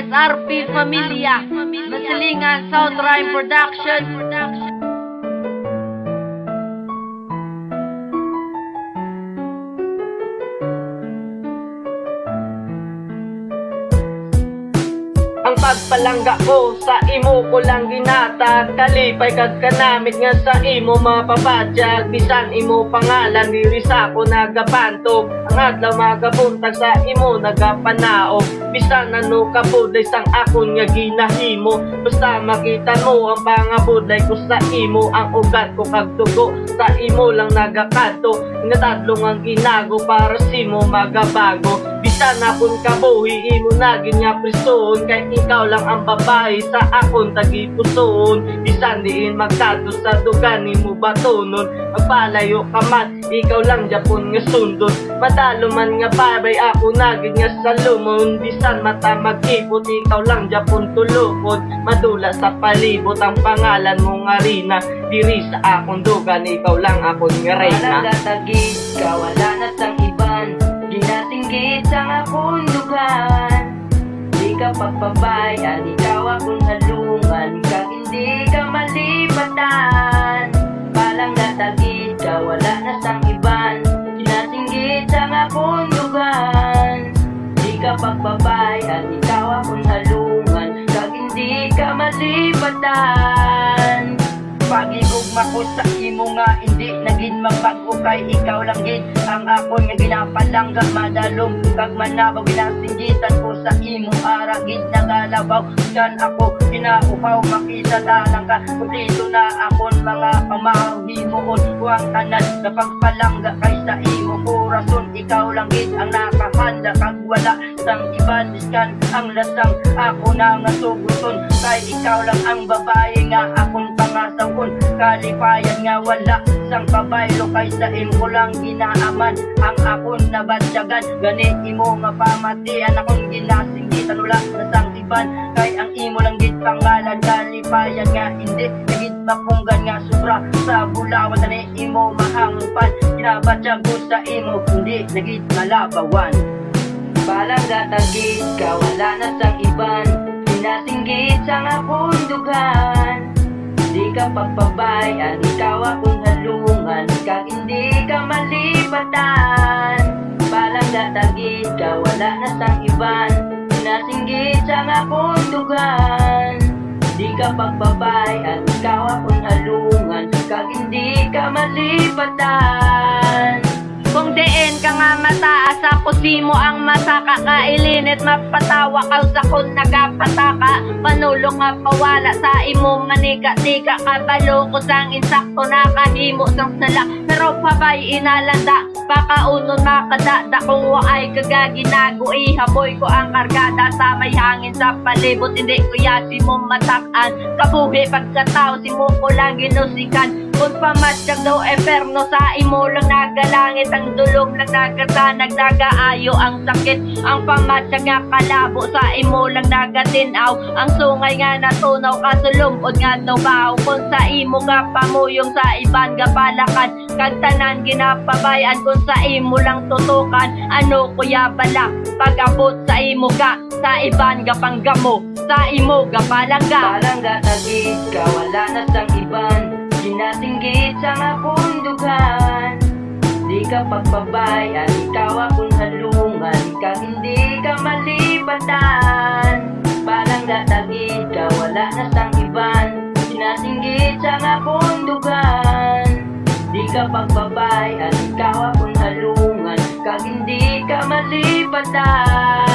SRP Familia, Masilingan Sound Rhyme Production. Ang pagpalangga ko sa imo ko lang ginata, kalipay kag kanamit nga sa imo mapapadyag. Bisan imo pangalan diri sa ako nagapantog, ang adlaw magabuntag sa imo nagapanaog. Bisan ano kabuday sang akon nga ginahimo, basta makita mo ang pangabuday ko sa imo. Ang ugat ko kag dugo sa imo lang nagakadto, natadlong ang ginago para simo magabago. Bisan akon kabuhi imo naging nga prisoon, kay ikaw lang ang babae sa akon tagipusoon. Bisan diin magkadto sa dugan nimo batonon, magpalayo ka man ikaw lang Japon nga sundon. Madalo man nga babay ako naging nga salumon, bisan mata magkipot ikaw lang Japon tulupod. Madula sa palibot ang pangalan mo nga Rina, diri sa akong dugan ikaw lang akon nga reyna. Wala gatagid ka, wala na sang iban, ginasinggit sang akong dugan. Di ka pagpabayan, ikaw akong halungan, kag hindi ka malipatan. Palang gatagid ka, wala na sang iban, ginasinggit sang akong dugan. Di ka pagpabayan, ikaw akong halungan, kag hindi ka malipatan. Pagigugma ko sa imo nga hindi naging magbago, kay ikaw lang gid ang akon nga ginapalangga. Madalong kag manabaw ginasinggitan ko sa imo ara gid nagalabaw. Kan ako ginaupaw makita lang ka, kumpleto na akon mga pamahimuon. Huwag tanan na pagpalangga kay sa imo korason, ikaw lang gid ang nakahanda, kag wala sang iban iskan ang lasang ako na nga suguton. Kay ikaw lang ang babae nga akon pangasaw, kalipayan nga wala sang kabaylo, kay sa imo lang ginaaman ang akon nabadyagan. Gani imo nga pamatian akong ginasinggitan, wala na sang iban, kay ang imo lang gid pangalan. Kalipayan nga hindi nagid mapunggan nga sobra sa bulawan, tani imo mahangpan, ginabadyag ko sa imo hindi nagid malabawan. Palang gatagid ka, wala na sang iban, ginasinggit sang akong dugan. Di ka pagpabayan, ikaw akong halungan, kag hindi ka malipatan. Palang gatagid ka, wala na sang iban, sinasinggit sang akong dugan. Di ka pagpabayan, ikaw akong halungan, kag hindi ka malipatan. Kung diin ka nga mataas, ako simo ang masaka, kailinit mapatawa ka sa kun nagapataka. Panulo nga pawala sa imong manika-tika, kabalo ko sang insakto nakahimo sang sala. Pero pabay inalanda, pakaunon makadada, kung waay kagaginago ihaboy ko ang kargada. Sa may hangin sa palibot, hindi ko yasi mong matakan, kabuhi pagkatao simo ko lang ginusikan. Kung pamatsyag daw eperno, sa imo lang nagalangit, ang dulong lang nagasanag, nagaayo ang sakit. Ang pamatsyag nga kalabo, sa imo lang nagatinaw, ang sungay nga natunaw, kasulumpod nga tubaw. Kung sa imo nga pamuyong, sa iban nga palakan, kag tanan ginapabayan, kung sa imo lang tutukan. Ano kuya balak, pag-abot sa imo ga, sa iban nga panggamo, sa imo ga palangga. Palangga tagid ka, wala na sang iban, ginasinggit sang akong dugan. Di ka pagpabayan, ikaw akong halungan, kag hindi ka malipatan. Palangga tagid ka, wala na sang iban, ginasinggit sang akong dugan. Di ka pagpabayan, ikaw akong halungan, kag hindi ka malipatan.